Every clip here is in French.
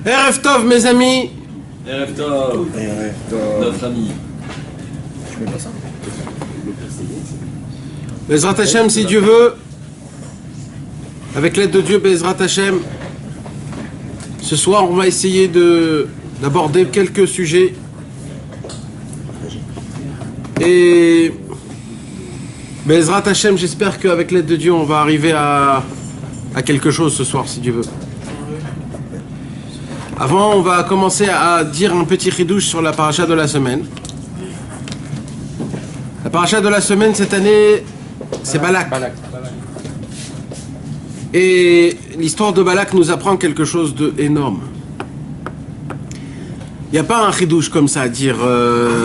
Erev Tov, mes amis. Erev Tov. Notre ami. Je mets pas ça. Bezrat Hashem, si Dieu veut, avec l'aide de Dieu, Bezrat Hashem, ce soir, on va essayer d'aborder quelques sujets. Et Bezrat Hashem, j'espère qu'avec l'aide de Dieu, on va arriver à quelque chose ce soir, si Dieu veut. Avant, on va commencer à dire un petit chidouche sur la paracha de la semaine. La paracha de la semaine, cette année, c'est Balak. Et l'histoire de Balak nous apprend quelque chose d'énorme. Il n'y a pas un chidouche comme ça à dire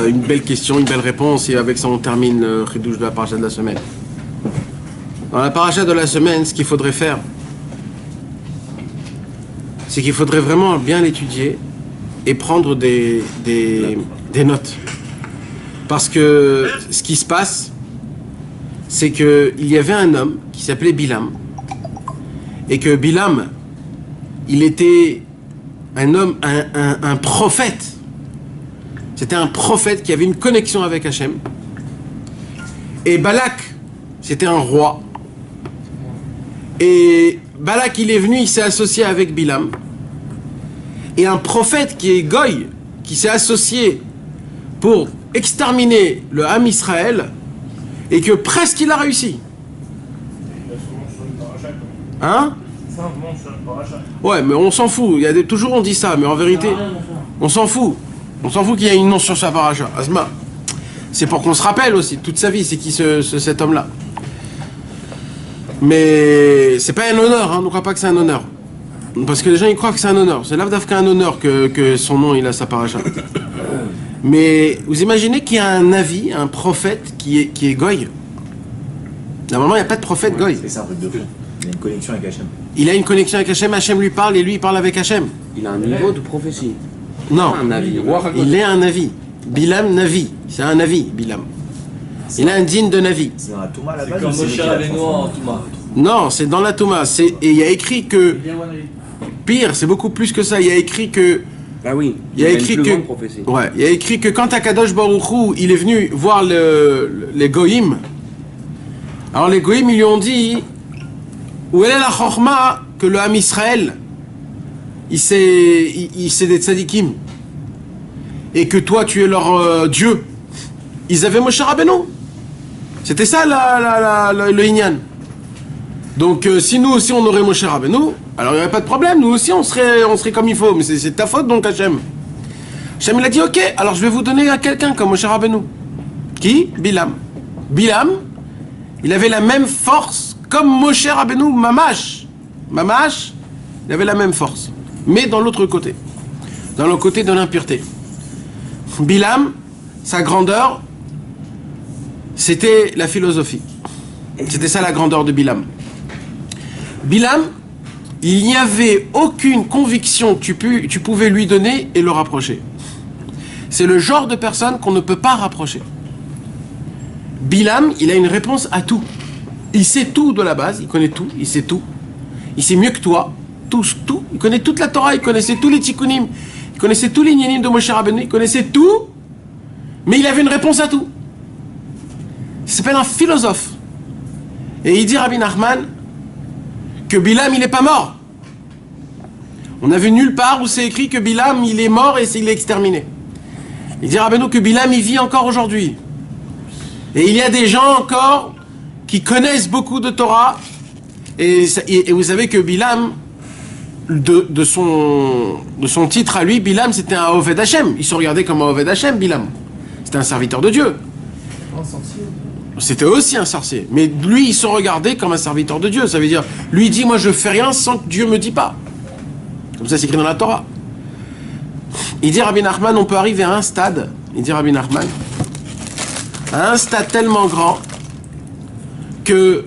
une belle question, une belle réponse, et avec ça on termine le chidouche de la paracha de la semaine. Dans la paracha de la semaine, ce qu'il faudrait faire, c'est qu'il faudrait vraiment bien l'étudier et prendre des notes. Parce que ce qui se passe, c'est qu'il y avait un homme qui s'appelait Bilam. Et que Bilam, il était un homme, un prophète. C'était un prophète qui avait une connexion avec Hachem. Et Balak, c'était un roi. Et Balak, il est venu, il s'est associé avec Bilam. Et un prophète qui est Goy, qui s'est associé pour exterminer le Ham Israël, et que presque il a réussi. Hein? Ouais, mais on s'en fout. Toujours on dit ça, mais en vérité, on s'en fout. On s'en fout qu'il y ait une mention sur sa paracha. Asma. C'est pour qu'on se rappelle aussi, toute sa vie, c'est qui cet homme-là. Mais c'est pas un honneur, hein, ne crois pas que c'est un honneur. Parce que les gens ils croient que c'est un honneur. C'est l'avdavka un honneur que son nom il a sa paracha. Mais vous imaginez qu'il y a un Navi, un prophète qui est Goy. Normalement il n'y a pas de prophète Goy. C'est ça, un truc de fou. Il a une connexion avec Hachem. Il a une connexion avec Hachem, Hachem lui parle et lui il parle avec Hachem. Il a un niveau de prophétie. Non, Un Navi. il est un Navi. Bilam Navi, c'est un Navi, Bilam. Il a un digne de Navi. C'est dans la Touma à la C'est base. comme ou c'est Moshe lui qui l'a Rabbeinu en transformé Touma. Non, c'est dans la Touma. Et il y a écrit que... Pire, c'est beaucoup plus que ça. Il y a écrit que... Ah oui, Il y a écrit une plus que... grande prophétie. Ouais, il y a écrit que quand Akadosh Baruch Hu, il est venu voir les Goïm, alors les Goïm, ils lui ont dit, où est la chorma que le Ham Israël, il c'est des tzadikim, et que toi, tu es leur Dieu. Ils avaient Moshe Rabbeinu. C'était ça le Inyan. Donc si nous aussi on aurait Moshe Rabbeinu, alors il n'y aurait pas de problème, nous aussi on serait comme il faut, mais c'est ta faute donc Hachem. Hachem il a dit ok, alors je vais vous donner à quelqu'un comme Moshe Rabbeinu. Qui? Bilam. Bilam, il avait la même force comme Moshe Rabbeinu, Mamash. Mamash, il avait la même force, mais dans l'autre côté. Dans le côté de l'impureté. Bilam, sa grandeur, c'était la philosophie. C'était ça la grandeur de Bilam. Bilam, il n'y avait aucune conviction que tu pouvais lui donner et le rapprocher. C'est le genre de personne qu'on ne peut pas rapprocher. Bilam, il a une réponse à tout. Il sait tout de la base, il connaît tout, il sait tout. Il sait mieux que toi, tout. Il connaît toute la Torah, il connaissait tous les tikkunim, il connaissait tous les nyanim de Moshe Rabbeinu, il connaissait tout, mais il avait une réponse à tout. Il s'appelle un philosophe. Et il dit Rabbi Nachman que Bilam il n'est pas mort. On a vu nulle part où c'est écrit que Bilam il est mort et il est exterminé. Il dit Rabbeinu que Bilam il vit encore aujourd'hui. Et il y a des gens encore qui connaissent beaucoup de Torah et vous savez que Bilam de son titre à lui, Bilam c'était un Oved Hashem. Il se regardait comme un Oved Hashem, Bilam. C'était un serviteur de Dieu. C'était aussi un sorcier. Mais lui, il se regardait comme un serviteur de Dieu. Ça veut dire, lui il dit, moi je fais rien sans que Dieu me dit pas. Comme ça c'est écrit dans la Torah. Il dit Rabbi Nachman, on peut arriver à un stade, il dit Rabbi Nachman, à un stade tellement grand que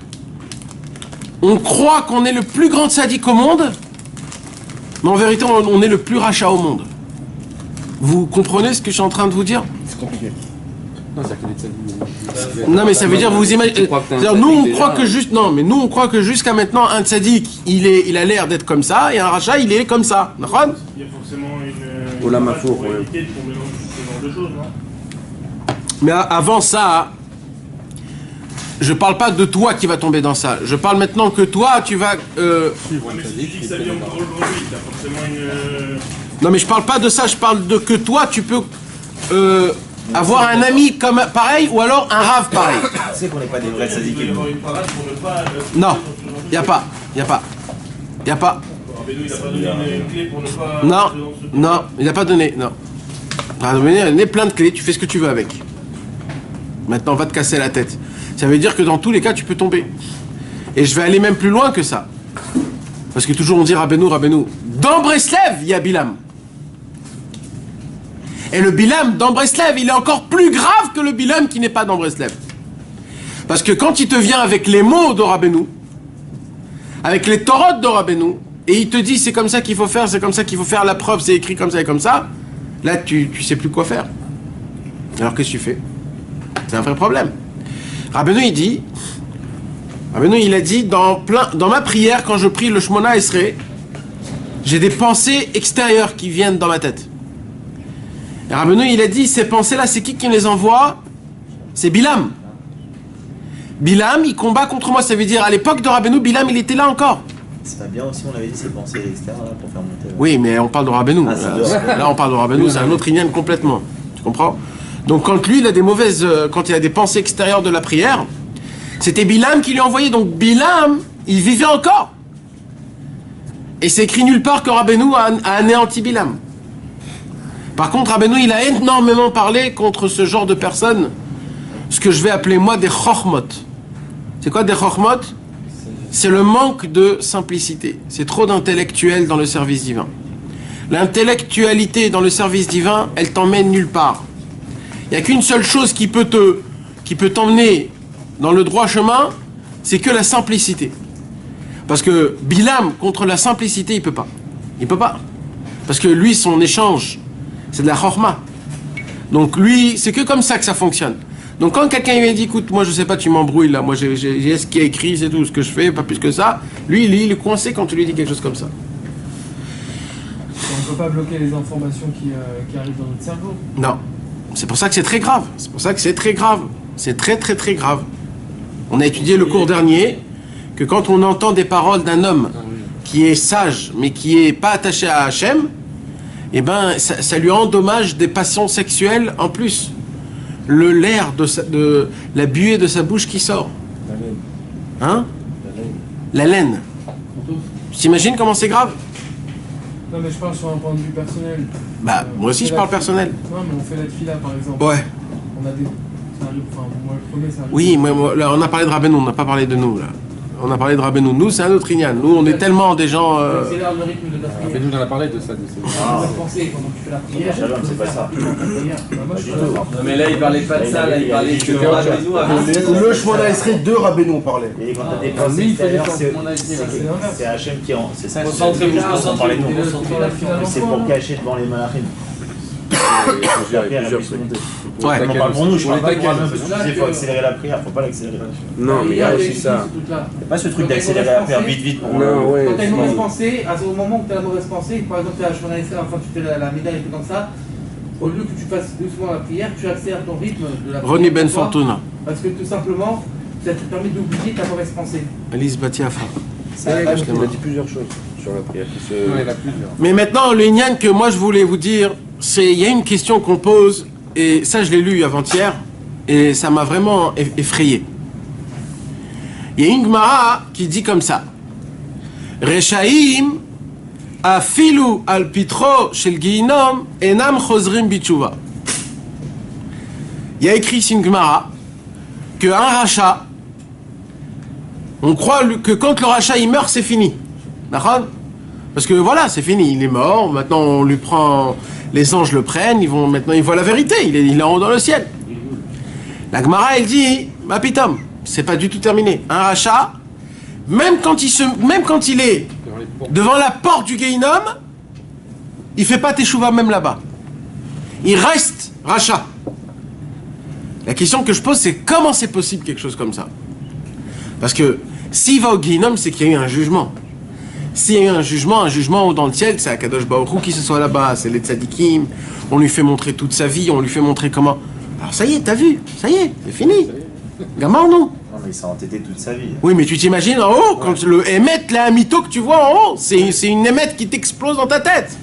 on croit qu'on est le plus grand tzaddik au monde, mais en vérité on est le plus rachat au monde. Vous comprenez ce que je suis en train de vous dire? C'est compliqué. Non, c'est-à-dire qu'il est tzaddik. Non mais ça veut dire vous imaginez. crois que t'es un C'est-à-dire, nous on tzaddik croit déjà. que juste non mais nous on croit que jusqu'à maintenant un tzaddik il a l'air d'être comme ça et un rachat il est comme ça. D'accord? Il y a forcément une. Olam image Hafour, pour ouais. éviter de tomber dans ce genre de choses, non? Mais avant ça, je parle pas de toi qui va tomber dans ça. Je parle maintenant que toi tu vas. Suivre un Mais si tu tzaddik, dis que il ça est vient présent. encore aujourd'hui, t'as forcément une. Non mais je parle pas de ça. Je parle de que toi tu peux avoir un ami comme pareil ou alors un rave pareil. Tu sais qu'on n'est pas des vrais Il doit y tzadikim. avoir une parade pour ne pas. Non, y a pas, y a pas, y a pas. Rabbeinu, il a pas donné une clé pour ne pas. Non, non, il n'a pas donné, non. Il a donné plein de clés, tu fais ce que tu veux avec. Maintenant, on va te casser la tête. Ça veut dire que dans tous les cas, tu peux tomber. Et je vais aller même plus loin que ça. Parce que toujours on dit Rabbeinu, Rabbeinu. Dans Breslev, il y a Bilam. Et le Bilam dans Breslev, il est encore plus grave que le Bilam qui n'est pas dans Breslev. Parce que quand il te vient avec les mots de Rabbeinu, avec les torotes de Rabbeinu, et il te dit c'est comme ça qu'il faut faire, c'est comme ça qu'il faut faire, la preuve c'est écrit comme ça et comme ça, là tu sais plus quoi faire. Alors qu'est-ce que tu fais? C'est un vrai problème. Rabbeinu il dit, Rabbeinu il a dit dans ma prière quand je prie le Shmona Esrei, j'ai des pensées extérieures qui viennent dans ma tête. Et Rabbeinu il a dit ces pensées là c'est qui les envoie? C'est Bilam. Bilam il combat contre moi, ça veut dire à l'époque de Rabbeinu Bilam il était là encore. C'est pas bien aussi, on avait dit ces pensées externes là pour faire monter. Oui, mais on parle de Rabbeinu. Ah, c'est dehors. Là, on parle de Rabbeinu, c'est un autre Inyan complètement. Tu comprends? Donc, quand lui, il a des mauvaises... quand il a des pensées extérieures de la prière, c'était Bilam qui lui envoyait. Donc, Bilam, il vivait encore. Et c'est écrit nulle part que Rabbeinu a anéanti Bilam. Par contre, Rabbeinu, il a énormément parlé contre ce genre de personnes, ce que je vais appeler, moi, des chokhmot. C'est quoi des chokhmot? C'est le manque de simplicité. C'est trop d'intellectuel dans le service divin. L'intellectualité dans le service divin, elle t'emmène nulle part. Il n'y a qu'une seule chose qui peut t'emmener dans le droit chemin, c'est que la simplicité. Parce que Bilam, contre la simplicité, il peut pas. Il peut pas. Parce que lui, son échange, c'est de la chorma. Donc lui, c'est que comme ça que ça fonctionne. Donc quand quelqu'un lui dit, écoute, moi je sais pas, tu m'embrouilles là, moi j'ai ce qui est écrit, c'est tout ce que je fais, pas plus que ça. Lui, il est coincé quand tu lui dis quelque chose comme ça. On ne peut pas bloquer les informations qui arrivent dans notre cerveau. Non. C'est pour ça que c'est très grave. C'est pour ça que c'est très grave. C'est très très très grave. On a étudié le cours dernier que quand on entend des paroles d'un homme qui est sage mais qui est pas attaché à Hachem, eh ben ça lui endommage des passions sexuelles en plus. L'air de la buée de sa bouche qui sort. Hein? La laine. Tu t'imagines comment c'est grave? Non, mais je parle sur un point de vue personnel. Bah, moi aussi je parle personnel. Non, mais on fait la tefila par exemple. Ouais. On a des. Ça arrive, enfin, moi le premier, ça arrive. Oui, moi, là, on a parlé de Rabbeinu, on n'a pas parlé de nous, là. On a parlé de Rabbeinu. Nous, c'est un autre Inyan. Nous, on est tellement des gens... Accélère le rythme de ta prière. Mais nous, on en a parlé de ça. On va penser pendant que tu fais la prière. Shalom, c'est pas ça. Moi, je suis d'accord. Non mais là il parlait pas de ça, là il parlait de Rabbeinu avec Le Shmona Esrei de Rabbeinu, on parlait. Et quand t'as des pensées lui, il fait des extérieures, temps. c'est Hachem qui en. C'est ça, Concentrez-vous, on parlait de nous. concentrez-vous. C'est pour cacher devant les malachim. La prière, elle puisse monter. Ouais. On parle pour nous, je parle pas pour lesquels nous, parce que tu disais, faut accélérer la prière, faut pas l'accélérer. Non, mais il y a aussi ça. Pas ce truc d'accélérer la prière vite, vite. pour- Non, ouais. Quand t'as une mauvaise non. pensée, au moment où t'as la mauvaise pensée, par exemple, t'es à Shemona Esrei, enfin tu fais la médaille et tout comme ça, au lieu que tu fasses doucement la prière, tu accélères ton rythme de la prière. Ronnie Ben Pourquoi? Fortuna. Parce que tout simplement, ça te permet d'oublier ta mauvaise pensée. Alice Batiafa. Il a dit plusieurs choses sur la prière. qui se- Non, il y en a plusieurs. Mais maintenant, le Inyan que moi je voulais vous dire, c'est il y a une question qu'on pose, et ça je l'ai lu avant-hier, et ça m'a vraiment effrayé. Il y a une Gemara qui dit comme ça. Rechaim afilu al pitro shel gihinom enam chozrim bitshuva. Il y a écrit ici une Gemara qu'un rachat, on croit que quand le rachat il meurt, c'est fini. D'accord? Parce que voilà, c'est fini, il est mort, maintenant on lui prend, les anges le prennent, maintenant il voit la vérité, il est en haut dans le ciel. La Gemara elle dit, ma pitom, c'est pas du tout terminé. Un rachat, même quand il est devant la porte du Gehinom, il fait pas teshuva même là-bas. Il reste rachat. La question que je pose, c'est comment c'est possible quelque chose comme ça? Parce que s'il va au Guinom, c'est qu'il y a eu un jugement. S'il y a eu un jugement dans le ciel, c'est Akadosh Baruch Hu qui se soit là-bas, c'est les tzadikim, on lui fait montrer toute sa vie, on lui fait montrer comment... Alors ça y est, t'as vu, ça y est, c'est fini. Gamin, non? Non, mais il s'est entêté toute sa vie. Oui, mais tu t'imagines en haut, quand le émet, là, un mytho que tu vois en haut, c'est une émette qui t'explose dans ta tête.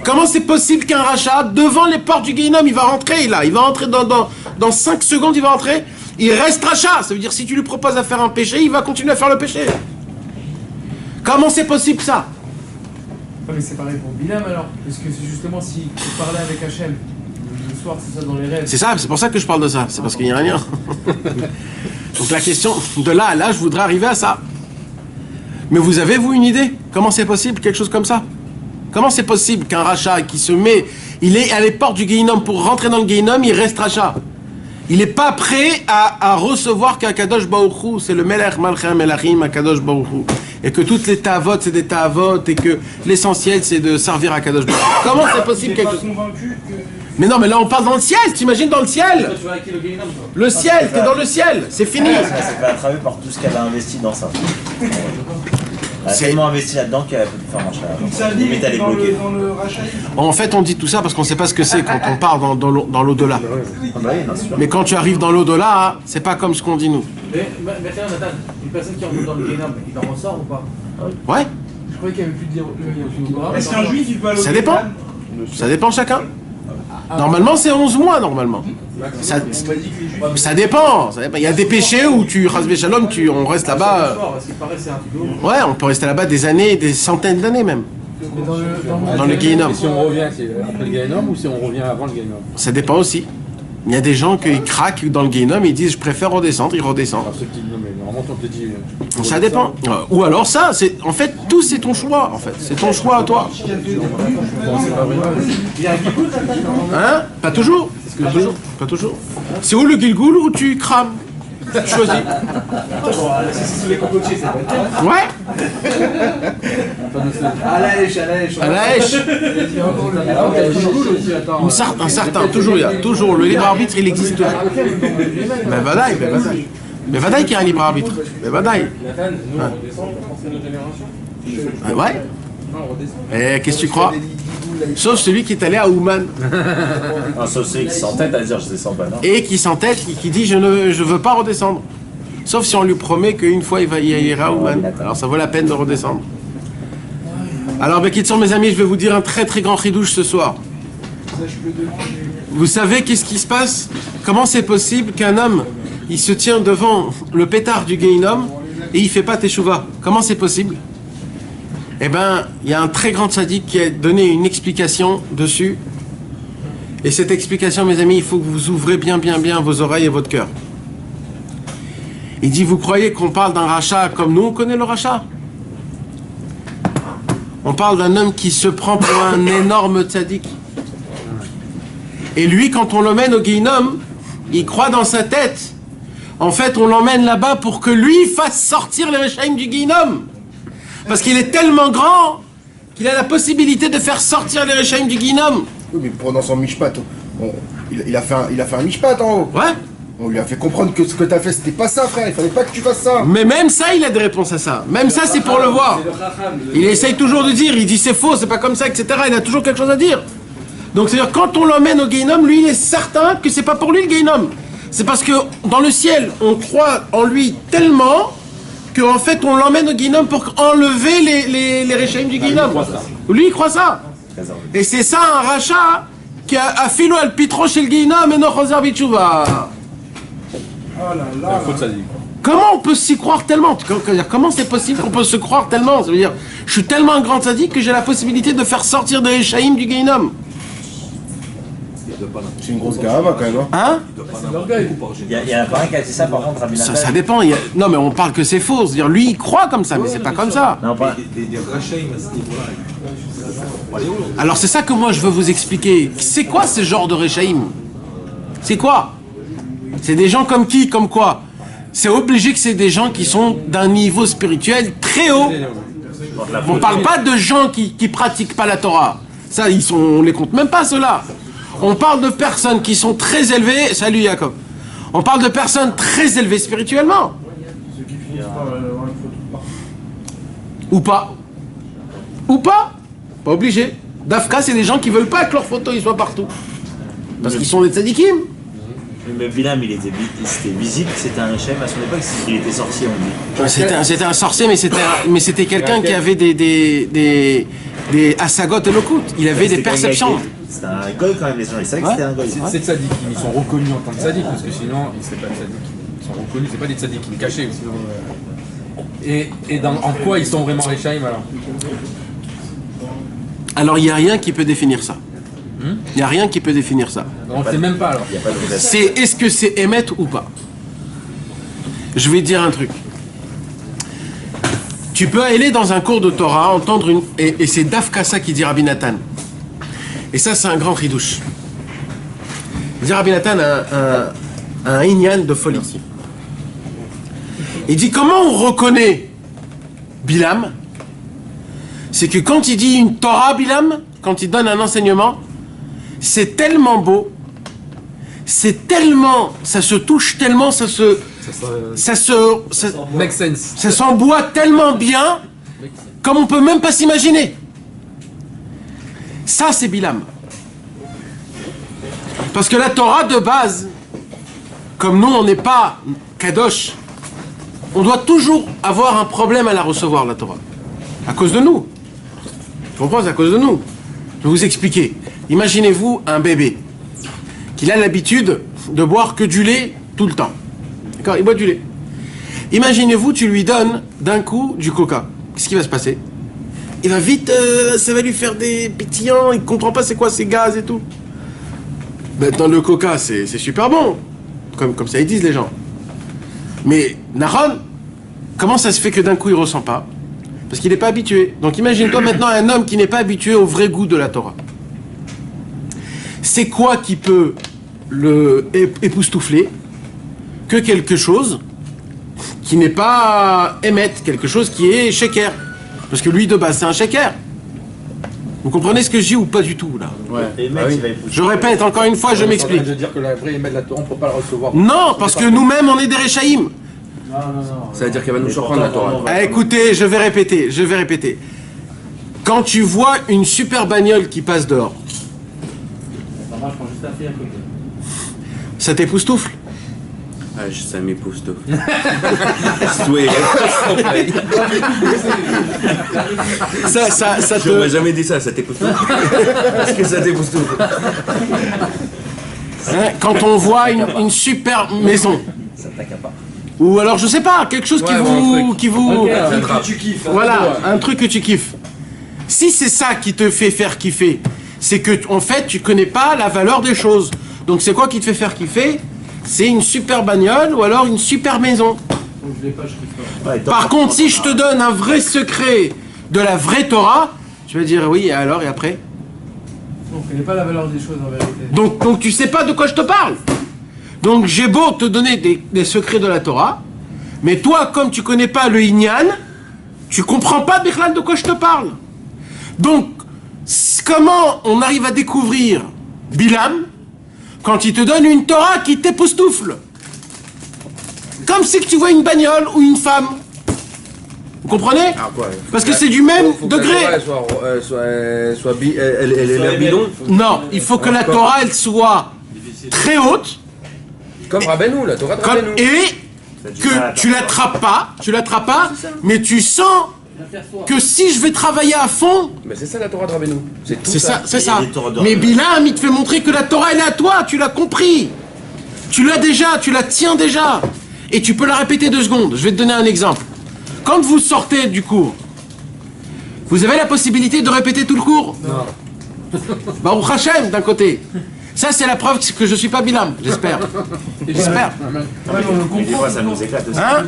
Comment c'est possible qu'un rachat, devant les portes du Guéhinom, il va rentrer, là, il va rentrer dans 5 secondes, il va rentrer, il reste rachat. Ça veut dire si tu lui proposes à faire un péché, il va continuer à faire le péché. Comment c'est possible ça? Ouais, mais c'est pareil pour Bilam alors, parce que c'est justement si tu parlais avec Hachem, le soir c'est ça dans les rêves. C'est ça, c'est pour ça que je parle de ça, c'est parce qu'il y a rien. Donc la question, de là à là, je voudrais arriver à ça. Mais vous avez, vous, une idée? Comment c'est possible, quelque chose comme ça? Comment c'est possible qu'un rachat qui se met, il est à les portes du Guéhinom pour rentrer dans le Guéhinom, il reste rachat? Il n'est pas prêt à recevoir qu'un Kadosh Baruch Hu, c'est le Melech Malchei Melachim, un Kadosh Baruch Hu. Et que toutes les ta'avot, c'est des ta'avot, et que l'essentiel, c'est de servir à Kadosh Baruch Hu. Comment c'est possible quelque chose? Mais non, mais là, on parle dans le ciel, t'imagines dans le ciel? Tu vas avec le Guéhinom, toi. Le ciel, t'es dans le ciel, c'est fini. Elle s'est fait attraper par tout ce qu'elle a investi dans ça. Elle a C'est- tellement investi là-dedans qu'elle a pu faire marcher avant. Limite, elle est bloquée. En fait, on dit tout ça parce qu'on ne sait pas ce que c'est quand on part dans l'au-delà. Ah bah oui, bien sûr. Mais quand tu arrives dans l'au-delà, hein, c'est pas comme ce qu'on dit nous. Mais tiens, Nathan, une personne qui rentre dans le Guéhinom, il en ressort ou pas? Ouais, Je croyais qu'il n'y avait plus de dire. Est-ce qu'un juif, il peut aller au ça dépend. Ça dépend chacun. Normalement, c'est 11 mois, normalement. Ça dépend. Il y a des péchés où tu, Chasvé Shalom, on reste là-bas. Parce qu'il paraît que c'est un truc de ouf. Ouais, on peut rester là-bas des années, des centaines d'années même. Mais Dans le Guéhinom. Et si on revient, c'est après le Guéhinom ou si on revient avant le Guéhinom? Ça dépend aussi. Il y a des gens qui craquent dans le Guéhinom et ils disent je préfère redescendre, ils redescendent. Alors ceux qui non mais normalement on te dit. Ça dépend. Ou alors ça, c'est en fait tout c'est ton choix en fait. C'est ton choix à toi. Il y a un Guigoul, Nathan? Hein? Pas toujours. Pas toujours. Pas toujours. C'est où le Gilgoul ou tu crames? Tu choisis. Si c'est les cocotiers, c'est pas le Ouais. À la hache, à la hache. À la hache. Un certain. Toujours il y a. Toujours. Le libre arbitre il existe toujours. Mais vadaï. Mais vadaï qu'il y a un libre arbitre. Mais vadaï. Nathan, nous, on redescend pour penser nos générations. Ouais. Non, on redescend. Et qu'est-ce que tu crois? Sauf celui qui est allé à Ouman Un saucé qui s'entête à dire je descends pas, non? et qui s'entête, qui dit je veux pas redescendre. Sauf si on lui promet qu'une fois il ira à Ouman. Alors ça vaut la peine de redescendre. Alors Bekitson, mes amis, je vais vous dire un très très grand ridouche ce soir. Vous savez qu'est-ce qui se passe? Comment c'est possible qu'un homme il se tient devant le pétard du Guéhinom et il fait pas teshuva? Comment c'est possible? Eh bien, il y a un très grand tzaddik qui a donné une explication dessus. Et cette explication, mes amis, il faut que vous ouvrez bien vos oreilles et votre cœur. Il dit, vous croyez qu'on parle d'un rachat comme nous, on connaît le rachat? On parle d'un homme qui se prend pour un énorme tzaddik. Et lui, quand on l'emmène au Guéhinom, il croit dans sa tête. En fait, on l'emmène là-bas pour que lui fasse sortir les Rechaim du Guéhinom. Parce qu'il est tellement grand qu'il a la possibilité de faire sortir les Rechaim du Guéhinom. Oui, mais pendant son mishpat, il a fait un mishpat en haut. Ouais. On lui a fait comprendre que ce que t'as fait, c'était pas ça, frère. Il fallait pas que tu fasses ça. Mais même ça, il a des réponses à ça. Même ça, c'est pour le voir. Il essaye toujours de dire, il dit c'est faux, c'est pas comme ça, etc. Il a toujours quelque chose à dire. Donc c'est-à-dire, quand on l'emmène au Guéhinom, lui, il est certain que c'est pas pour lui le Guéhinom. C'est parce que dans le ciel, on croit en lui tellement qu'en fait, on l'emmène au Guéhinom pour enlever les Rechaim du Guéhinom. Lui, il croit ça. Et c'est ça un rachat qui a filé le pitro chez le Guéhinom et non choser bitchouva. Faut que ça dit. Comment on peut s'y croire tellement? Comment c'est possible qu'on peut se croire tellement? Ça veut dire, je suis tellement un grand tzaddik que j'ai la possibilité de faire sortir des Rechaim du Guéhinom. C'est une grosse garava quand même. Hein? Il y a pas un qui a dit ça par contre, Rabbi Nathan. Ça dépend. Non, mais on parle que c'est faux. C'est-à-dire, lui, il croit comme ça, mais c'est pas comme ça. Non, pas. Alors, c'est ça que moi, je veux vous expliquer. C'est quoi ce genre de Rechaim? C'est quoi? C'est des gens comme qui? Comme quoi? C'est obligé que c'est des gens qui sont d'un niveau spirituel très haut. On parle pas de gens qui pratiquent pas la Torah. Ça, on les compte même pas, ceux-là. On parle de personnes qui sont très élevées. Salut, Jacob. On parle de personnes très élevées spirituellement. Ceux qui finissent par avoir une photo partout. Ou pas. Ou pas. Pas obligé. Dafka, c'est des gens qui veulent pas que leurs photos ils soient partout. Parce qu'ils sont des tzadikim. Mais Bilam, c'était visible, c'était un Hachem à son époque, il était sorcier, on dit. C'était un sorcier, mais c'était quelqu'un qui avait des asagot elokut. Il avait des perceptions. C'était un goy quand même, les gens, ils savaient que c'était un goy. C'est tzadikim, ils sont reconnus en tant que tzadikim, parce que sinon, ils ne seraient pas tzadikim. Ils sont reconnus, c'est pas des tzadikim cachés. Sinon, et en quoi ils sont vraiment Rechaim alors? Alors il n'y a rien qui peut définir ça. Il n'y a rien qui peut définir ça. On ne sait même pas alors. C'est est-ce que c'est émet ou pas? Je vais te dire un truc. Tu peux aller dans un cours de Torah, entendre une... Et c'est Dafka ça qui dit Rabbi Nathan. Et ça, c'est un grand ridouche. Il dit Rabbi Nathan un inyan de folie. Il dit comment on reconnaît Bilam? C'est que quand il dit une Torah Bilam, quand il donne un enseignement, c'est tellement beau, c'est tellement, ça se touche tellement, ça Make sense. ça s'emboît tellement bien, comme on peut même pas s'imaginer. Ça, c'est Bilam. Parce que la Torah de base, comme nous, on n'est pas Kadosh, on doit toujours avoir un problème à la recevoir, la Torah. À cause de nous. Tu comprends, c'est à cause de nous. Je vais vous expliquer. Imaginez-vous un bébé qui a l'habitude de boire que du lait tout le temps. D'accord? Il boit du lait. Imaginez-vous, tu lui donnes d'un coup du coca. Qu'est-ce qui va se passer? Il va vite, ça va lui faire des pétillants, il ne comprend pas c'est quoi ces gaz et tout. Maintenant, le coca, c'est super bon. Comme ça, ils disent les gens. Mais Nahon, comment ça se fait que d'un coup, il ne ressent pas? Parce qu'il n'est pas habitué. Donc imagine-toi maintenant un homme qui n'est pas habitué au vrai goût de la Torah. C'est quoi qui peut le époustoufler que quelque chose qui n'est pas émettre, quelque chose qui est shaker. Parce que lui de base c'est un shaker. Vous comprenez ce que je dis ou pas du tout là? Ouais. Je répète encore une fois, je m'explique. Je veux dire que la vraie émet de la Torah, on ne peut pas la recevoir. Non, parce que nous-mêmes on est des Rechaïm. Non. Ça veut dire qu'elle va nous surprendre la Torah. Ah, écoutez, je vais répéter. Quand tu vois une super bagnole qui passe dehors, Moi, je prends juste la fille à côté. ça t'époustoufle? Ah, ça m'époustoufle. Ça Tu m'aurais te... jamais dit ça t'époustoufle. Est-ce que ça t'époustoufle? Hein, quand on voit une super maison, Ça t'accapare. ou alors je sais pas, quelque chose qui vous... Un truc que tu kiffes. Voilà, un truc que tu kiffes. Si c'est ça qui te fait faire kiffer, c'est que en fait tu connais pas la valeur des choses. Donc c'est quoi qui te fait faire kiffer? C'est une super bagnole ou alors une super maison. Donc je l'ai pas, je kiffe pas. Ouais, Par contre, si je te donne un vrai secret de la vraie Torah, tu vas dire oui, et alors, et après? On ne connaît pas la valeur des choses en vérité. Donc tu sais pas de quoi je te parle. Donc j'ai beau te donner des secrets de la Torah, mais toi, comme tu connais pas le Inyan, tu comprends pas Bichlal de quoi je te parle. Donc, comment on arrive à découvrir Bilam quand il te donne une Torah qui t'époustoufle? Comme si que tu vois une bagnole ou une femme. Vous comprenez? Ah, quoi, Parce que c'est du même faut que la degré. Torah, elle ait l'air bidon. Non, il faut que la Torah, elle soit très haute, Comme Rabbeinu, la Torah de comme, Rabbeinu. et que tu l'attrapes pas, mais tu sens que si je vais travailler à fond, Mais c'est ça la Torah de Rabbeinu. C'est tout c'est ça, c'est Il y a ça. des Torahs d'or. Mais Bilam, il te fait montrer que la Torah, elle est à toi, tu l'as compris. Tu l'as déjà, tu la tiens déjà. Et tu peux la répéter 2 secondes. Je vais te donner un exemple. Quand vous sortez du cours, vous avez la possibilité de répéter tout le cours? Non. Baruch Hashem, d'un côté. Ça, c'est la preuve que je suis pas Bilam, j'espère. J'espère. Des fois, ça nous éclate aussi. Hein?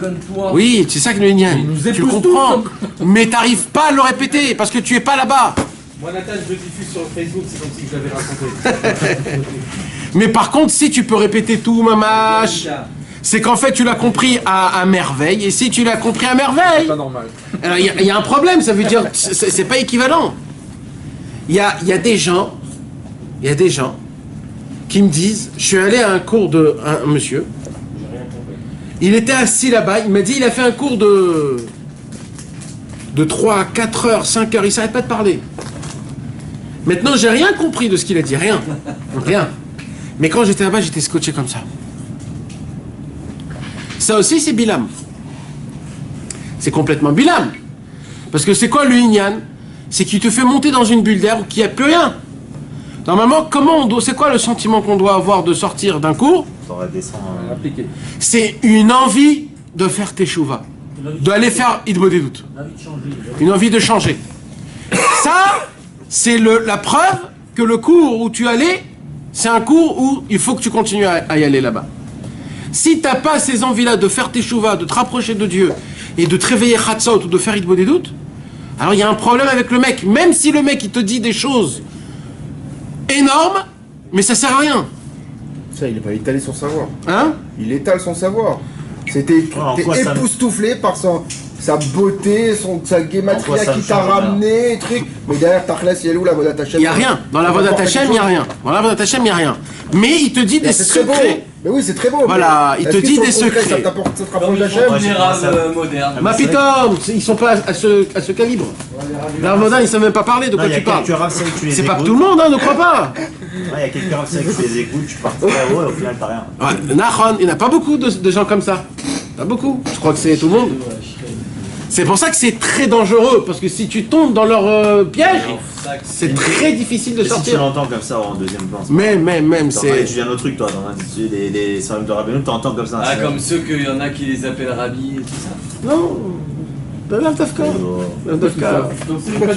Oui, c'est ça que le Inyan. Tu le comprends. Mais t'arrives pas à le répéter parce que tu es pas là-bas. Moi, Nathan, je le diffuse sur Facebook, c'est comme si je l'avais raconté. Mais par contre, si tu peux répéter tout, mamache, c'est qu'en fait, tu l'as compris à merveille. Et si tu l'as compris à merveille, Pas normal. alors il y a un problème. Ça veut dire c'est pas équivalent. Il y a des gens qui me disent, je suis allé à un cours de un monsieur, Il était assis là-bas, il m'a dit, il a fait un cours de 3, 4 heures, 5 heures, il ne s'arrête pas de parler. Maintenant, j'ai rien compris de ce qu'il a dit, rien. Rien. Mais quand j'étais là-bas, j'étais scotché comme ça. Ça aussi, c'est Bilam. C'est complètement Bilam. Parce que c'est quoi le Inyan? C'est qu'il te fait monter dans une bulle d'air où il n'y a plus rien. Normalement, c'est quoi le sentiment qu'on doit avoir de sortir d'un cours? C'est une envie de faire teshuva. D'aller faire Idbodedut. Une envie de changer. Ça, c'est la preuve que le cours où tu allais, c'est un cours où il faut que tu continues à y aller là-bas. Si tu n'as pas ces envies-là de faire teshuva, de te rapprocher de Dieu, et de te réveiller Chatzot ou de faire Idbodedut, alors il y a un problème avec le mec. Même si le mec, il te dit des choses énormes, mais ça sert à rien. Ça, il n'est pas étalé son savoir. Hein? Il étale son savoir. T'es époustouflé par sa beauté, sa guématria qui t'a ramené, truc. Mais derrière, Tachles, il y a où la Vodat Hashem? Il n'y a rien. Dans la Vodat Hashem, il n'y a rien. Dans la Vodat Hashem, il n'y a rien. Mais il te dit des secrets. Mais oui, c'est très beau. Voilà, il te dit des secrets. Ça te rapproche d'Hachem? moderne. Ma pitom, ils sont pas à ce calibre. L'Armodan, ils ne savent même pas parler de quoi tu parles. C'est pas tout le monde, hein, ne crois pas. Il y a quelques raves, c'est que tu les écoutes, tu pars très haut et au final t'as rien. Ouais, Nahon, il n'y en a pas beaucoup de gens comme ça. Pas beaucoup. Je crois que c'est tout le monde. C'est pour ça que c'est très dangereux, parce que si tu tombes dans leur piège, c'est très difficile de sortir. Si tu l'entends comme ça en deuxième plan. Même, c'est... Tu viens d'un autre truc, toi, dans l'intitulé des salles de Rabbeinu, t'entends comme ça. Ah, comme ceux qu'il y en a qui les appellent Rabbi et tout ça. Non, L'Avdavka. L'Avdavka. Pourquoi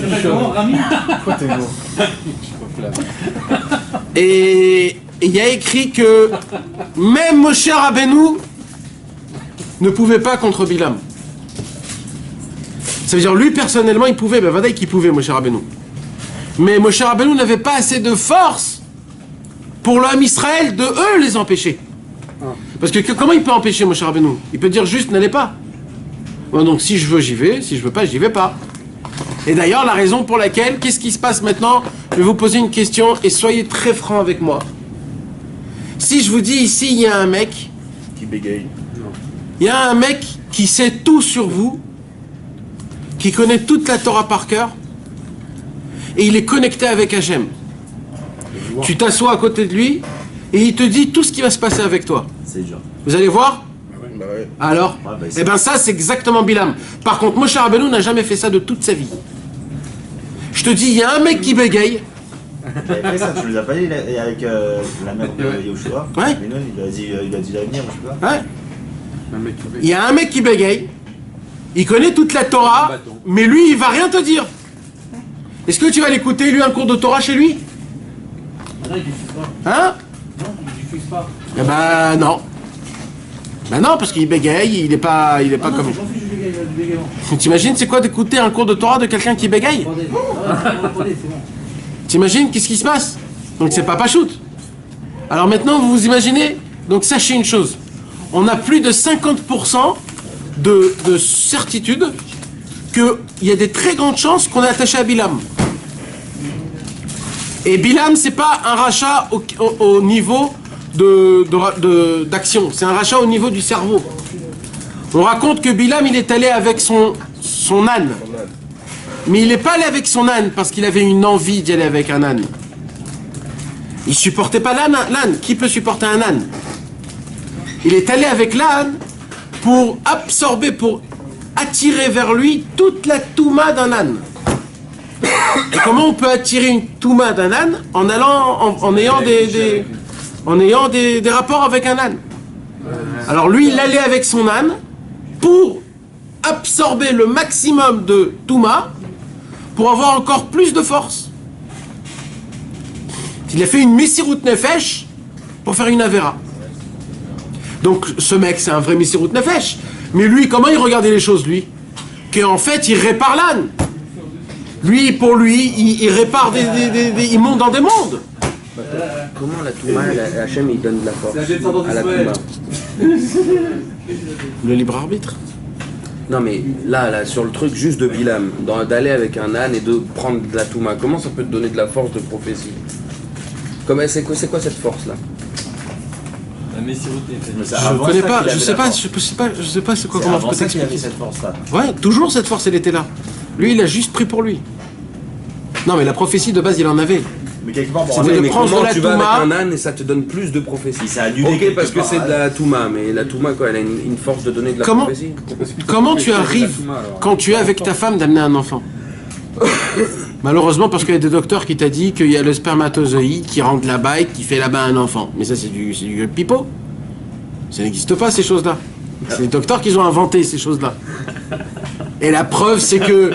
t'es lourd? Et il y a écrit que même Moshe Rabbeinu ne pouvait pas contre Bilam. Ça veut dire lui personnellement il pouvait, ben Vadaï qu'il pouvait Moshe Rabbeinu. Mais Moshe Rabbeinu n'avait pas assez de force pour l'homme Israël de eux les empêcher. Parce que comment il peut empêcher Moshe Rabbeinu? Il peut dire juste n'allez pas. Bon, donc si je veux j'y vais, si je veux pas j'y vais pas. Et d'ailleurs la raison pour laquelle, qu'est-ce qui se passe maintenant? Je vais vous poser une question et soyez très francs avec moi. Si je vous dis ici il y a un mec qui bégaye. Il y a un mec qui sait tout sur vous, qui connaît toute la Torah par cœur, et il est connecté avec Hachem. Tu t'assois à côté de lui, et il te dit tout ce qui va se passer avec toi. C'est dur. Vous allez voir? Bah ouais. Alors? Eh bien ça, c'est exactement Bilam. Par contre, Moshe Rabbeinu n'a jamais fait ça de toute sa vie. Je te dis, il y a un mec qui bégaye. Il avait fait ça, tu nous as pas dit avec la mère de Yoshua? Ouais. Il a dit l'avenir, je sais pas. Ouais. Il y a un mec qui bégaye, il connaît toute la Torah, mais lui, il va rien te dire. Est-ce que tu vas l'écouter, lui, un cours de Torah chez lui? Non, il diffuse pas. Hein? Non, il diffuse pas. Eh ben non. Ben non, parce qu'il bégaye, il est pas Non, comme... j'en suis du bégaiement. T'imagines, c'est quoi d'écouter un cours de Torah de quelqu'un qui bégaye? Attendez, c'est bon. T'imagines, qu'est-ce qui se passe? Donc c'est pas shoot. Alors maintenant, vous vous imaginez? Donc sachez une chose. On a plus de 50% de certitude qu'il y a des très grandes chances qu'on est attaché à Bilam. Et Bilam, c'est pas un rachat au niveau d'action, c'est un rachat au niveau du cerveau. On raconte que Bilam, il est allé avec son âne. Mais il n'est pas allé avec son âne parce qu'il avait une envie d'y aller avec un âne. Il supportait pas l'âne. Qui peut supporter un âne? Il est allé avec l'âne pour absorber, pour attirer vers lui toute la touma d'un âne. Et comment on peut attirer une touma d'un âne? En allant, en ayant des rapports avec un âne. Alors lui, il allait avec son âne pour absorber le maximum de touma pour avoir encore plus de force. Il a fait une Messirut Nefesh pour faire une Avera. Donc ce mec, c'est un vrai Messirut Nefesh. Mais lui, comment il regardait les choses, lui? Qu'en fait, il répare l'âne. Lui, pour lui, il répare il monte dans des mondes. Comment la Touma, Hachem, il donne de la force à la Touma? Le libre arbitre. Non mais là, sur le truc juste de Bilam, d'aller avec un âne et de prendre de la Touma, comment ça peut te donner de la force de prophétie? C'est quoi cette force-là? messirouté. Je connais pas, je sais pas c'est quoi, comment je peux C'est qu'il avait t'expliquer. cette force-là. Ouais, toujours cette force, elle était là. Lui, il a juste pris pour lui. Non, mais la prophétie de base, il en avait. Mais quelque part, bon, C'était de Mais prendre comment de la tu vas Touma. avec un âne et ça te donne plus de prophéties? ça a annulé Ok, quelque parce que part, c'est de la Touma, mais la Touma, quoi, elle a une force de donner de la Comment prophétie. Comment tu arrives, quand tu es avec ta femme, d'amener un enfant? Malheureusement, parce qu'il y a des docteurs qui t'a dit qu'il y a le spermatozoïde qui rentre là-bas et qui fait là-bas un enfant. Mais ça, c'est du pipeau. Ça n'existe pas, ces choses-là. C'est les docteurs qui ont inventé ces choses-là. Et la preuve, c'est que...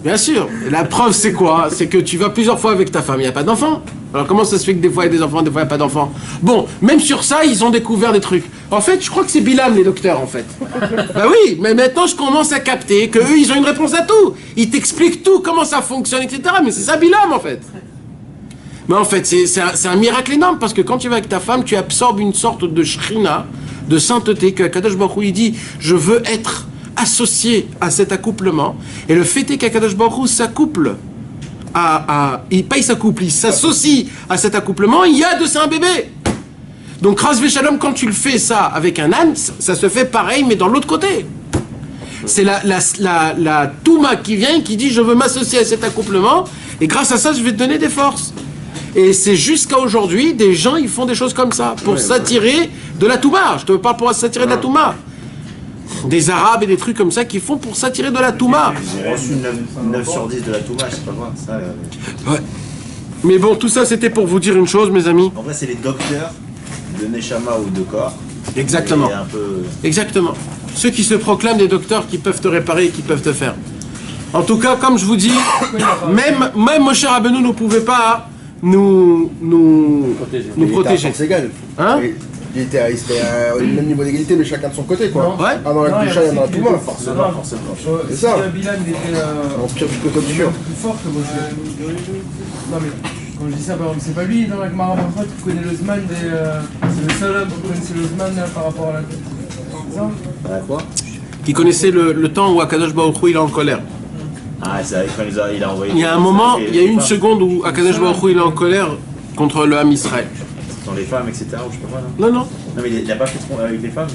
Bien sûr, la preuve, c'est quoi? C'est que tu vas plusieurs fois avec ta femme, il n'y a pas d'enfant. Alors comment ça se fait que des fois il y a des enfants, des fois il n'y a pas d'enfants? Bon, même sur ça, ils ont découvert des trucs. En fait, je crois que c'est Bilam, les docteurs, en fait. Bah oui, mais maintenant je commence à capter qu'eux, ils ont une réponse à tout. Ils t'expliquent tout, comment ça fonctionne, etc. Mais c'est ça Bilam, en fait. Mais en fait, c'est un miracle énorme, parce que quand tu vas avec ta femme, tu absorbes une sorte de shrina, de sainteté, que Kadosh Baruch Hu, il dit, je veux être associé à cet accouplement. Et le fait est qu'Akadosh Baruch Hu s'accouple il s'accouple, il s'associe à cet accouplement, il y a de ça un bébé. Donc Ras Veshalom, quand tu le fais ça avec un âne, ça se fait pareil, mais dans l'autre côté. C'est la Touma qui vient et qui dit je veux m'associer à cet accouplement, et grâce à ça, je vais te donner des forces. Et c'est jusqu'à aujourd'hui, des gens, ils font des choses comme ça, pour s'attirer de la Touma. Je te parle pour s'attirer de la Touma. Des Arabes et des trucs comme ça qui font pour s'attirer de la Touma. J'ai reçu 9 sur 10 de la Touma, je sais pas quoi. Ça, Ouais. Mais bon, tout ça, c'était pour vous dire une chose, mes amis. En vrai, c'est les docteurs de Neshama ou de corps. Exactement. Et un peu... Exactement. Ceux qui se proclament des docteurs qui peuvent te réparer et qui peuvent te faire. En tout cas, comme je vous dis, même Moshe Rabbeinu ne pouvait pas nous protéger. C'est égal. Hein? Il était au même niveau d'égalité, mais chacun de son côté, quoi. Ouais. Ah, dans la Gdusha, il y en a tout le monde. Forcément. C'est Si ça. Bilam il était Empire du côté du mur. plus fort que Moshe. Non mais quand je dis ça, par exemple, c'est pas lui dans la Gemara Brachot qui connaît le Zman des. C'est le seul homme qui connaissait le Zman par rapport à la. C'est ça? Quoi? Qui connaissait le temps où Akadosh Baruch Hu, il est en colère. Ah, c'est vrai, quand il a envoyé... Il y a un moment, il y a une seconde où Akadosh Baruch Hu, il est en colère contre le Ham Israël. Dans les femmes, etc. Ou je sais pas quoi, non? Non. Non, mais il a pas fait trop avec les femmes.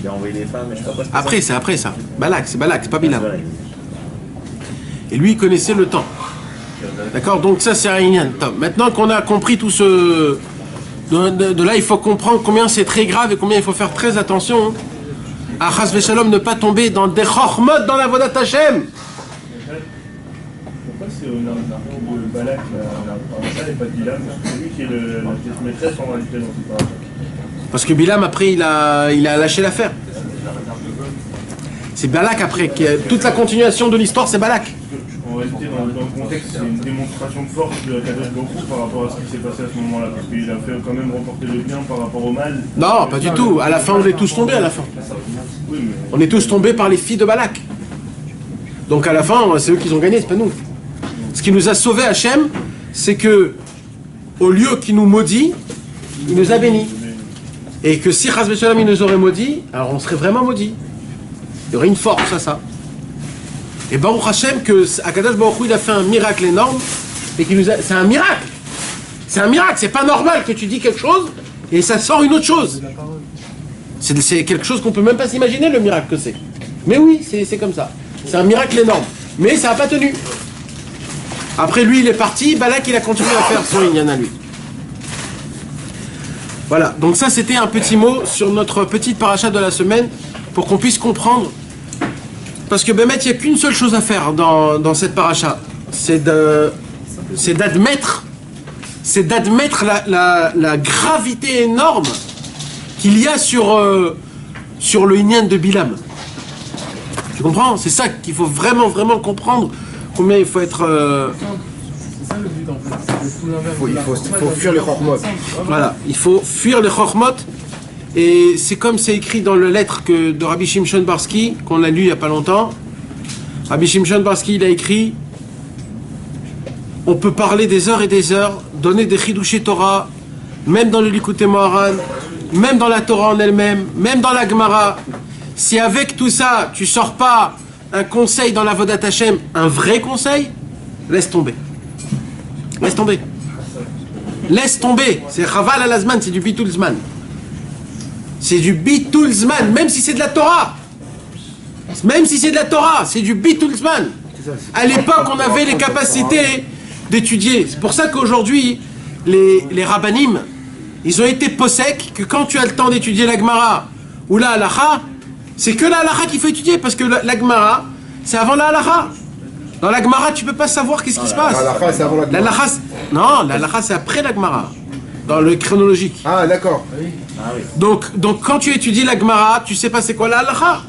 Il a envoyé les femmes, mais je sais pas quoi. Après, c'est après ça. Balak, c'est pas Bilam. Voilà. Et lui, il connaissait le temps. D'accord? Donc ça, c'est Aïnian. Maintenant qu'on a compris tout ce... De là, il faut comprendre combien c'est très grave et combien il faut faire très attention à Chas Veshalom, ne pas tomber dans des chormot dans la Vodat Hashem. Pourquoi c'est au narco de Balak, la paracha, et pas de Bilam? C'est lui qui est la pièce maîtresse en réalité dans cette paracha. Parce que Bilam, après, il a lâché l'affaire. C'est Balak, après. Toute la continuation de l'histoire, c'est Balak. En réalité, dans le contexte, c'est une démonstration de force de Kadosh Baruch Hu par rapport à ce qui s'est passé à ce moment-là. Parce qu'il a fait quand même remporter le bien par rapport au mal. Non, pas du tout. À la fin, on est tous tombés, à la fin. Oui, mais... On est tous tombés par les filles de Balak. Donc à la fin, c'est eux qui ont gagné, c'est pas nous. Ce qui nous a sauvés, Hachem, c'est que, au lieu qu'il nous maudit, il nous a bénis. Et que si Chas Veshalom il nous aurait maudit, alors on serait vraiment maudit. Il y aurait une force à ça. Et Baruch Hashem, que Akadosh Baruch Hu, il a fait un miracle énorme, et qu'il nous a... C'est un miracle. C'est un miracle, c'est pas normal que tu dis quelque chose, et ça sort une autre chose. C'est quelque chose qu'on peut même pas s'imaginer, le miracle que c'est. Mais oui, c'est comme ça. C'est un miracle énorme. Mais ça n'a pas tenu. Après lui, il est parti, Balak, il a continué à faire son Inyan à lui. Voilà, donc ça c'était un petit mot sur notre petite paracha de la semaine, pour qu'on puisse comprendre. Parce que Bémet, il n'y a qu'une seule chose à faire dans cette paracha. C'est d'admettre la gravité énorme qu'il y a sur le Inyan de Bilam. Tu comprends? C'est ça qu'il faut vraiment comprendre, combien il faut être... C'est ça le but en fait. C'est tout l'inverse. Il faut fuir les chormot. Voilà, il faut fuir les chormot. Et c'est comme c'est écrit dans la lettre de Rabbi Shimshon Barsky, qu'on a lu il n'y a pas longtemps. Rabbi Shimshon Barsky, il a écrit: on peut parler des heures et des heures, donner des chidouché Torah, même dans le Likutei Moharan, même dans la Torah en elle-même, même dans la Gemara. Si avec tout ça, tu sors pas un conseil dans la Vodat Hashem, un vrai conseil, laisse tomber. Laisse tomber. Laisse tomber. C'est Chaval al Azman, c'est du Bitul Zman. C'est du bitulzman, même si c'est de la Torah. Même si c'est de la Torah, c'est du bitulzman. À l'époque, on avait les capacités d'étudier. C'est pour ça qu'aujourd'hui, les rabbanim, ils ont été possèques que quand tu as le temps d'étudier la Gemara ou la halacha, c'est que la halacha qu'il faut étudier, parce que la Gemara, c'est avant la halacha. Dans la Gemara, tu peux pas savoir qu'est-ce qui se passe. La halacha, c'est avant la Gemara. Non, la halacha, c'est après la Gemara, dans le chronologique. Ah, d'accord. Donc, quand tu étudies la Gemara, tu sais pas c'est quoi la halacha.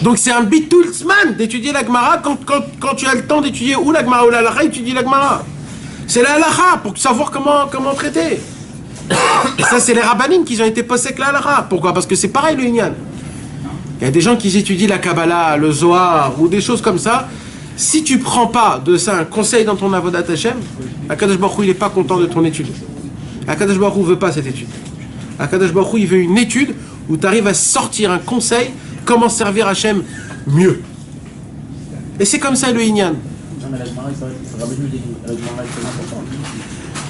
Donc c'est un bitulzman d'étudier la Gemara quand tu as le temps d'étudier ou la Gemara ou la halacha, étudie la Gemara. C'est la halacha pour savoir comment traiter. Et ça, c'est les rabbanim qui ont été possèques la halacha. Pourquoi? Parce que c'est pareil le Inyan. Il y a des gens qui étudient la Kabbalah, le Zohar ou des choses comme ça. Si tu prends pas de ça un conseil dans ton avodat Hashem, Akadosh Baruch Hu, il n'est pas content de ton étude. Akadosh Baruch Hu veut pas cette étude. Akadosh Baruch Hu, il veut une étude où tu arrives à sortir un conseil comment servir Hashem mieux. Et c'est comme ça le Inyan.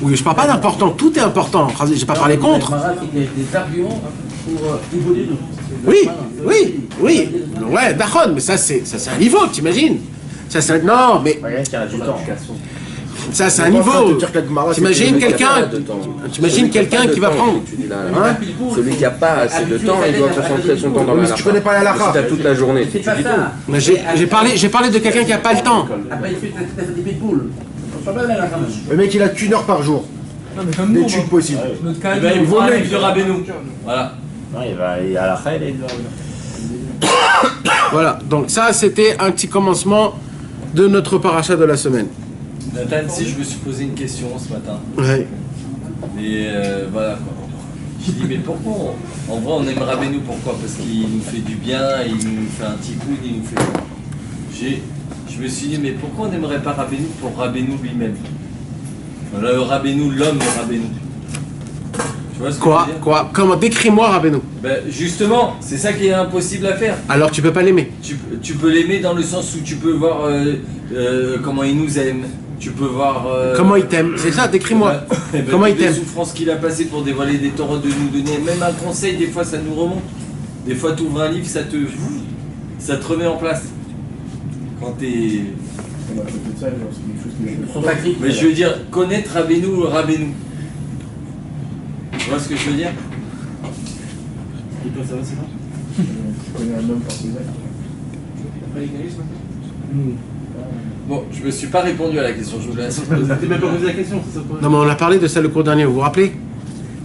Oui, je parle pas d'important, tout est important. J'ai pas parlé contre. Oui. Ouais, d'accord, mais ça c'est un niveau, t'imagines? Ça c'est non, mais ça c'est un niveau. T'imagines quelqu'un qui va prendre. Hein? Celui qui n'a pas assez de temps, il doit concentrer son temps dans la halacha. Tu connais pas la halacha. Si t'as toute la journée. Mais j'ai parlé de quelqu'un qui n'a pas le temps. Le mec, il a qu'une heure par jour. Non, mais comme nous, D'études possibles. notre cas, Il vaut mieux de Rabbeinu. Voilà. Non, il va à la fin, il est Voilà, donc ça c'était un petit commencement de notre paracha de la semaine. Nathan, si je me suis posé une question ce matin. Ouais. Et voilà. Je dis, mais pourquoi en vrai, on aime Rabbeinu, pourquoi? Parce qu'il nous fait du bien, il nous fait un tikkun, il nous fait. Je me suis dit, mais pourquoi on n'aimerait pas Rabbeinu pour Rabbeinu lui-même? Le Rabbeinu, l'homme de Rabbeinu. Tu vois ce que je veux dire? Quoi? Comment? Décris-moi Rabbeinu. Ben, justement, c'est ça qui est impossible à faire. Alors tu peux pas l'aimer. Tu peux l'aimer dans le sens où tu peux voir comment il nous aime. Tu peux voir. Comment il t'aime? C'est ça, décris-moi. Comment il t'aime? Les souffrances qu'il a passées pour dévoiler des Torahs, de nous donner même un conseil, des fois ça nous remonte. Des fois tu ouvres un livre, ça te remet en place. Quand t'es. On a peut-être ça, genre, c'est quelque chose qui est. Mais je veux dire, connaître Rabbeinu ou Rabbeinu. Tu vois ce que je veux dire? Tu connais un homme par ses actes. Bon, je me suis pas répondu à la question, je vous laisse poser. T'as même pas posé la question, c'est ça le problème. Non mais on a parlé de ça le cours dernier, vous vous rappelez?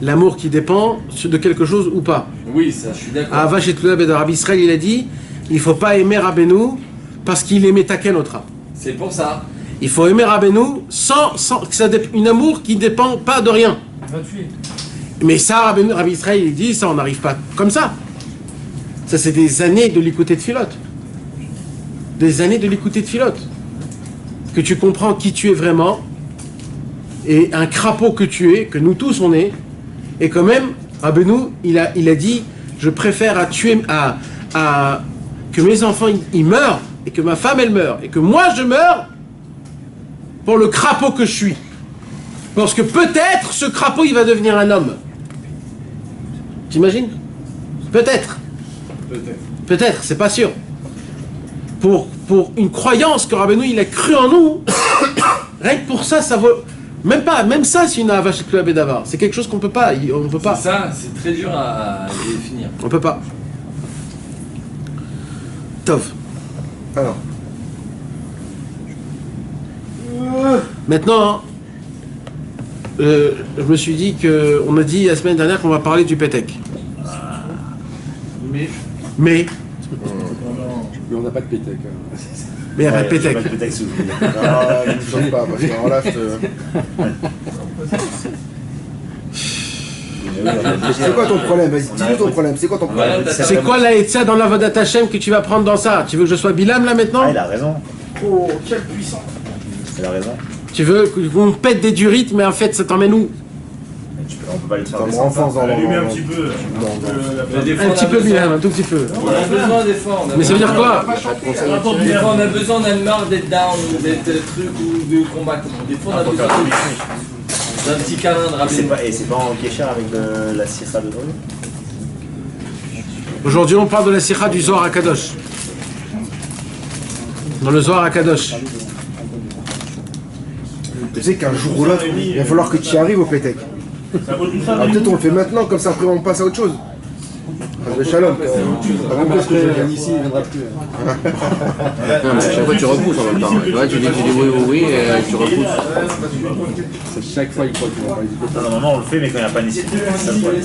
L'amour qui dépend de quelque chose ou pas. Oui, ça, je suis d'accord. À Vache et Tloulab et de Rabbi Israël, il a dit il faut pas aimer Rabbeinu parce qu'il aimait Taken Otra. C'est pour ça. Il faut aimer Rabbeinu sans que ça une amour qui dépend pas de rien. va tuer. Mais ça, Rabbi Israël, il dit ça, on n'arrive pas comme ça. Ça, c'est des années de l'écouter de filote. Des années de l'écouter de filote. Que tu comprends qui tu es vraiment, et un crapaud que tu es, que nous tous on est, et quand même, Rabbeinu, il a dit, je préfère à tuer, que mes enfants ils meurent, et que ma femme elle meurt, et que moi je meurs, pour le crapaud que je suis. Parce que peut-être ce crapaud il va devenir un homme. T'imagines? Peut-être. Peut-être, c'est pas sûr. Pour une croyance que Rabbeinu il a cru en nous, rien que pour ça, ça vaut. Même ça, c'est une avache de Bedavar. C'est quelque chose qu'on peut pas. On peut pas. Ça, c'est très dur à définir. On peut pas. Tov. Alors. Maintenant, je me suis dit que. On a dit la semaine dernière qu'on va parler du Pétek. Mais. Mais on n'a pas de pétec. Mais il n'y a pas de Pétek. Pas de Pétek sous le Non, je ne pas, parce que alors là, je te... C'est quoi ton problème? Vas-y, dis-nous ton problème. C'est quoi ton problème? C'est quoi la Etza dans l'Avodat Hashem que tu vas prendre dans ça? Tu veux que je sois Bilam là maintenant? Ah, il a raison. Oh, quelle puissance! Il a raison. Tu veux qu'on pète des durites, mais en fait ça t'emmène où? On peut pas le faire Dans mon descendre. enfance, dans Allumer un petit peu. Un petit peu Bilam, un tout petit peu. On a besoin des fois. Mais ça veut dire quoi? Des fois, on a besoin d'un marre d'être down, ou d'être truc, ou de combattre. Des fois, on a besoin d'un petit câlin de Rabbeinu. Et c'est pas en kécher avec la sirah de Dorian? Aujourd'hui, on parle de la sikha du Zohar HaKadosh. Dans le Zohar HaKadosh. Tu sais qu'un jour ou l'autre, il va falloir que tu y arrives au Pétec. Alors peut-être on le fait maintenant, comme ça après on passe à autre chose. Le shalom. Qu'est-ce que je veux dire Ici, il viendra plus. Non, mais à chaque fois tu repousses en même temps. Tu vois, tu dis oui, et tu repousses. Chaque fois, il croit qu'il va pas hésiter. Normalement, on le fait, mais quand il n'y a pas nécessité. C'est ça le problème.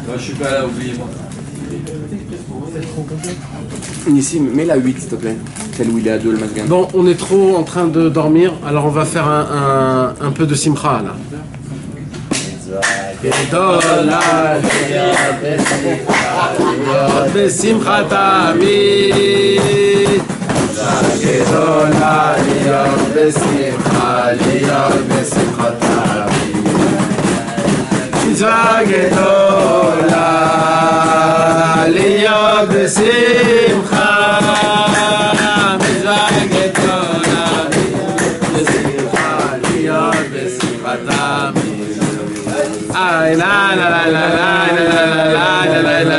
Moi, je suis pas là, oubliez-moi. Ici, mets la 8 s'il te plaît. Celle où il est à 2 le masgan. Bon, on est trop en train de dormir, alors on va faire un peu de simcha là. בשמחת תמיד גדולה להיות בשמחה, להיות בשמחת תמיד מצווה גדולה להיות בשמחה, מצווה גדולה בשמחה, להיות בשמחת תמיד. Ay la la la la la la la la la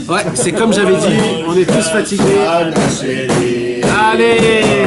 Ouais, c'est comme j'avais dit, on est tous fatigués. Allez!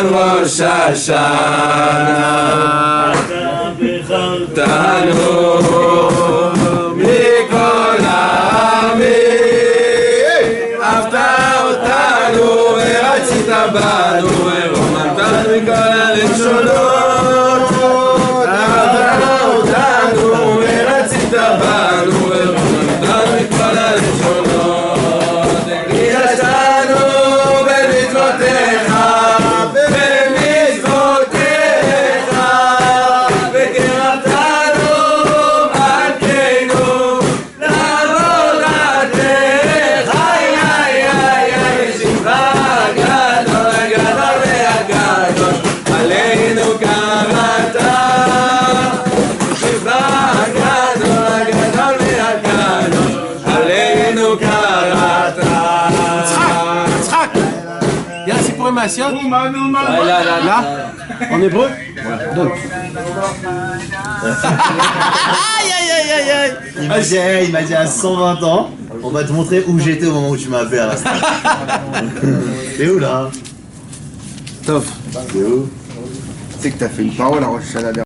Rosh Hashanah בחרתנו מכל העמים, אהבת אותנו ורצית בנו ורוממת מכל הלשונות, אהבת אותנו ורצית בנו ורוממת מכל הלשונות, קידשתנו במצוותיך hébreu, Massiot? Là. En hébreu? Donc. Aïe aïe aïe aïe aïe. Il m'a dit à 120 ans, on va te montrer où j'étais au moment où tu m'as appelé à l'instant. T'es où là? Tof. T'es où? Tu sais que t'as fait une parole à Rosh Hashanah.